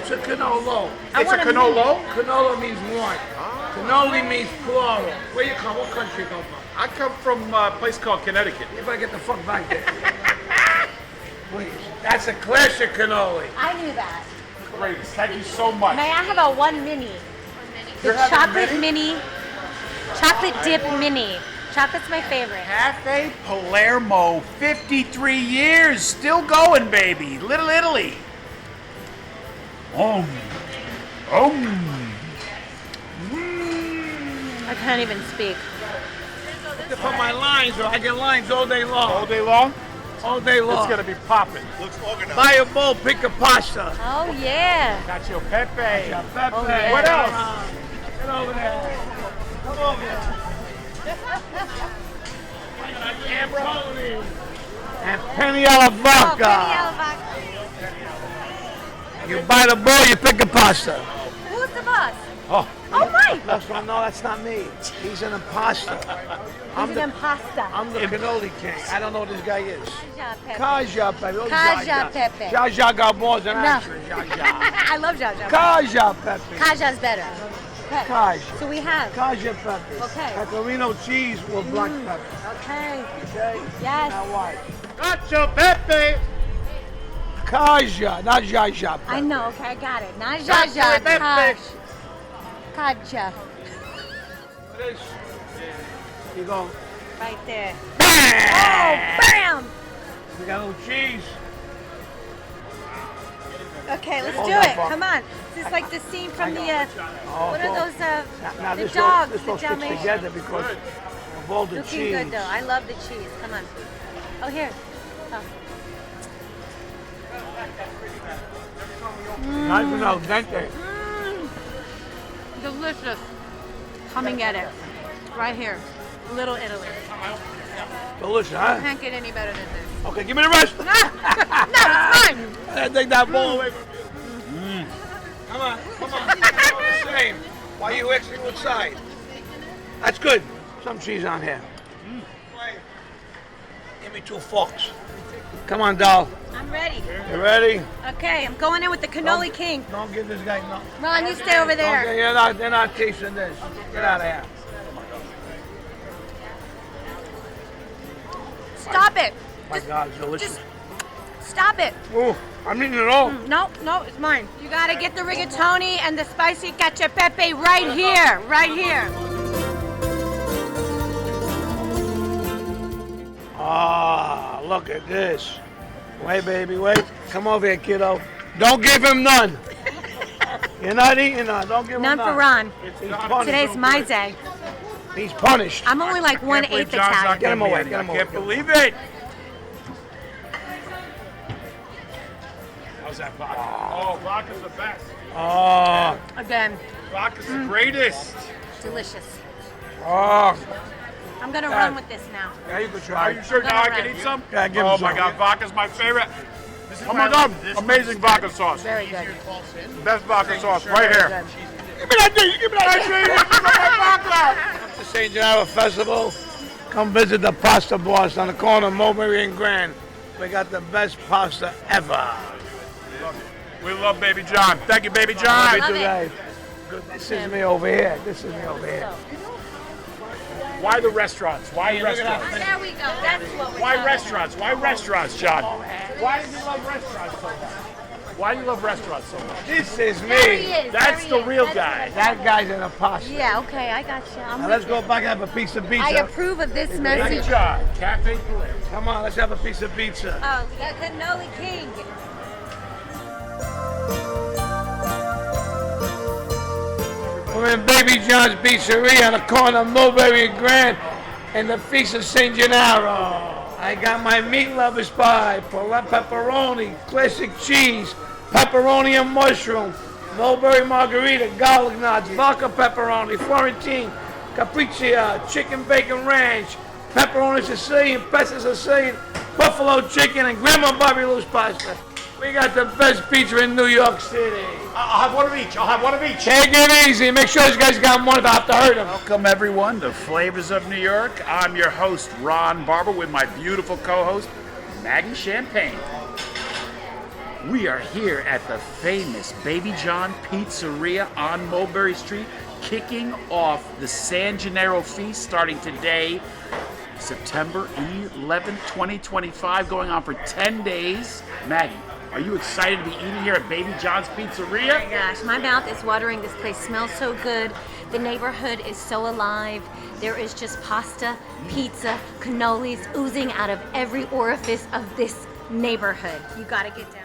It's a canolo. It's a canolo? Canolo means one. Cannoli means plural. Where you come? What country you come from? I come from a place called Connecticut. You better get the fuck back there. Please. That's a classic cannoli. I knew that. Great. Thank you so much. May I have a one mini? The You're having a chocolate mini? Chocolate dip mini. Chocolate's my favorite. Cafe Palermo, 53 years, still going, baby. Little Italy. I can't even speak. To put my lines, or I get lines all day long. All day long? All day long. It's gonna be popping. Looks organized. Buy a bowl, pick a pasta. Oh, yeah. Cacio, Pepe. Pepe. Oh, yeah. What else? Get over there. Come over here. Cannoli. And penny alla vodka. You buy the bowl, you pick a pasta. Who's the boss? Oh. Oh, Mike. No, that's not me. He's an imposter. He's an impasta. I'm the cannoli king. I don't know what this guy is. Cacio Kaja Pepe. Pepe. Kaja Pepe. Jaja got more than No. action. Jaja. I love Jaja. Kaja Pepe. Kaja's better. Okay. Kaja. So we have. Kaja Pepe. Okay. Pecorino cheese with black pepper. Okay. Okay? Yes. Now why? Cacio, Pepe. Kaja, not Jaja Pepe. I know. Okay, I got it. Not Cacio Jaja. Pepe. Kaja. This. You go. Right there. Bam! Oh, bam! We got a little cheese. Okay, let's Hold do that it. bar. Come on. This is like the scene from the, what are those, Now the this dogs, This all the sticks Dalmatians. together because of all the Looking cheese. good though. I love the cheese. Come on. Oh, here. Oh. Not even al dente. Delicious. Come and get it. Right here. Little Italy. Delicious, huh? Can't get any better than this. Okay, give me the rest. No, it's mine. I take that ball away from you. Come on. It's all the same. Why are you asking what side? That's good. Some cheese on here. Give me 2 forks. Come on, doll. I'm ready. You ready? Okay, I'm going in with the Cannoli King. Don't give this guy no. Ron, you stay over there. Okay, they're not tasting this. Get out of here. Stop it. My God, it's delicious. Just stop it. Ooh, I'm eating it all. No, it's mine. You gotta get the rigatoni and the spicy cacio pepe right here. Right here. Ah, look at this. Wait, baby, wait. Come over here, kiddo. Don't give him none. You're not eating none. Don't give him None none. for Ron. He's punished. Today's my day. He's punished. I'm only like 1/8 Italian. Get him away. I Get him away. can't believe it. How's that vodka? Oh, vodka's the best. Oh, Again, Vodka's the greatest. delicious. oh. I'm gonna run with this now. Yeah, you can Are try. you sure I'm gonna now I run. can eat some? Yeah, give him Oh some. my God, vodka's my favorite. Oh my God, amazing vodka sauce. Very good. Best vodka sauce right Very here. good. Give me that thing. Give me that thing. The San Gennaro Festival. Come visit the Pasta Boss on the corner of Mulberry and Grand. We got the best pasta ever. We love Baby John. Thank you, Baby John. Love it. Today. This is me over here. This is me over here. Why the restaurants? Why restaurants? Oh, there we go. That's what we're Why talking restaurants? Why restaurants, John? Why do you love restaurants so much? Why do you love restaurants so much? This is about. There he me. is. That's there the he real is. guy. That guy's an apostle. Yeah, okay, I got you. Now let's go back and have a piece of pizza. I approve of this Baby message. John, Cafe Palermo. Come on, let's have a piece of pizza. Oh, the Cannoli King. We're in Baby John's Pizzeria on the corner of Mulberry and Grand and the Feast of San Gennaro. I got my meat lover's pie, pepperoni, classic cheese, pepperoni and mushroom, mulberry margarita, garlic knots, vodka pepperoni, Florentine, capriccia, chicken bacon ranch, pepperoni Sicilian, pesto Sicilian, buffalo chicken, and Grandma Bobby Lou's pasta. We got the best pizza in New York City. I'll have one of each. I'll have one of each. Take it easy. Make sure these guys got one if I have to hurt them. Welcome, everyone, to Flavors of New York. I'm your host, Ron Barber, with my beautiful co-host, Maggie Champagne. We are here at the famous Baby John Pizzeria on Mulberry Street, kicking off the San Gennaro Feast starting today, September 11th, 2025, going on for 10 days. Maggie, are you excited to be eating here at Baby John's Pizzeria? Oh my gosh, my mouth is watering. This place smells so good. The neighborhood is so alive. There is just pasta, pizza, cannolis oozing out of every orifice of this neighborhood. You gotta get down.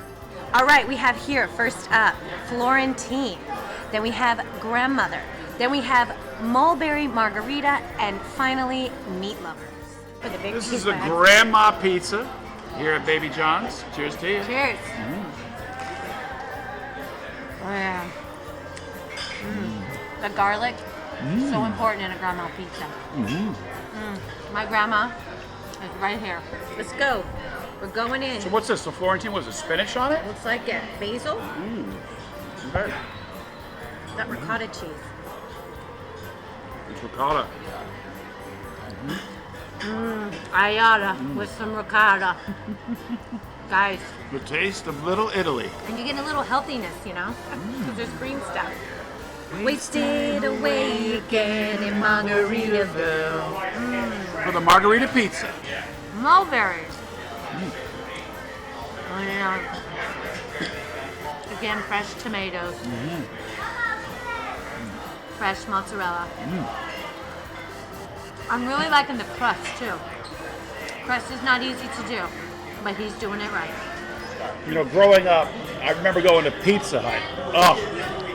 All right, we have here, first up, Florentine. Then we have Grandmother. Then we have Mulberry Margarita. And finally, Meat Lovers. For the big This cheese is a bags. grandma pizza here at Baby John's. Cheers to you. Cheers. Oh, yeah. The garlic, so important in a grandma pizza. My grandma is right here. Let's go. We're going in. So what's this? The Florentine, was it spinach on it? Looks like it. Basil, Okay. that ricotta cheese. It's ricotta. Ayata with some ricotta. Guys, The taste of Little Italy. and you get a little healthiness, you know? Because there's green stuff. Wasted away again in Margaritaville. For the margarita pizza. Mulberries. Oh, yeah. Again, fresh tomatoes. Fresh mozzarella. I'm really liking the crust too. Crust is not easy to do, but he's doing it right. You know, growing up, I remember going to Pizza Hut. Oh,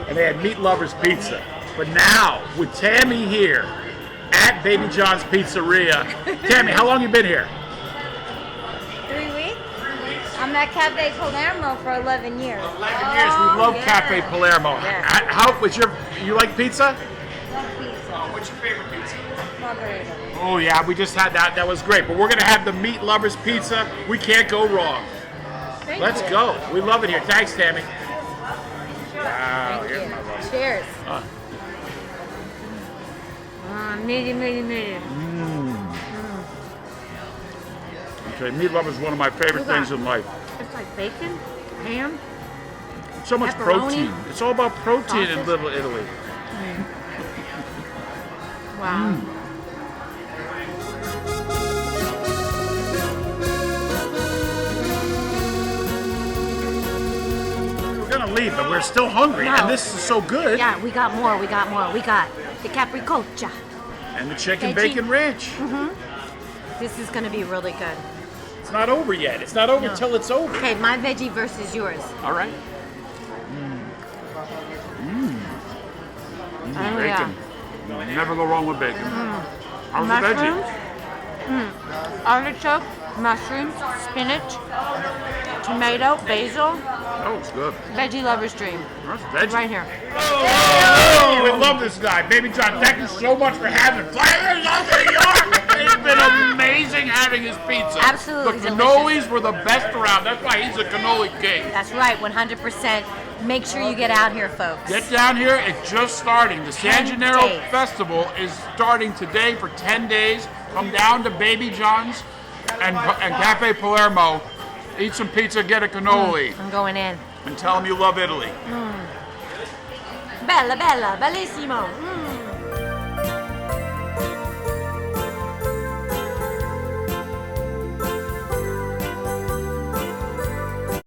and they had Meat Lovers Pizza. But now, with Tammy here at Baby John's Pizzeria. Tammy, how long you been here? 3 weeks. I'm at Cafe Palermo for 11 years. 11 years. We love yeah. Cafe Palermo. Yeah. How was you like pizza? Love pizza. What's your favorite pizza? Margarita. Oh yeah, we just had that. That was great. But we're gonna have the Meat Lovers Pizza. We can't go wrong. Let's go. We love it here. Thanks, Tammy. Wow, here's my love. Cheers. Uh. Meaty. Okay, Meat Lovers is one of my favorite things in life. It's like bacon, ham. So much Pepperoni. protein. It's all about protein in Sausage. Little Italy. Wow. We're gonna leave, but we're still hungry, No. and this is so good. Yeah, we got more. We got the capricotta. And the chicken Veggie. bacon ranch. This is gonna be really good. It's not over yet. It's not over No. till it's over. Okay, my veggie versus yours. All right. Oh, Bacon. No, never go wrong with bacon. How's the Mushrooms, veggie? artichoke, mushrooms, spinach, tomato, basil, Oh, it's good. veggie lover's dream. That's veggie. Right here. Oh, we love this guy. Baby John, thank you so much for having Flyers of New York. It's been amazing having his pizza. Absolutely The delicious. cannolis were the best around. That's why he's a cannoli king. That's right, 100%. Make sure you get out here, folks. Get down here. It's just starting. The San 10 Gennaro days. Festival is starting today for 10 days. Come down to Baby John's and Cafe Palermo. Eat some pizza, get a cannoli, I'm going in. and tell them you love Italy. Bella, bellissimo.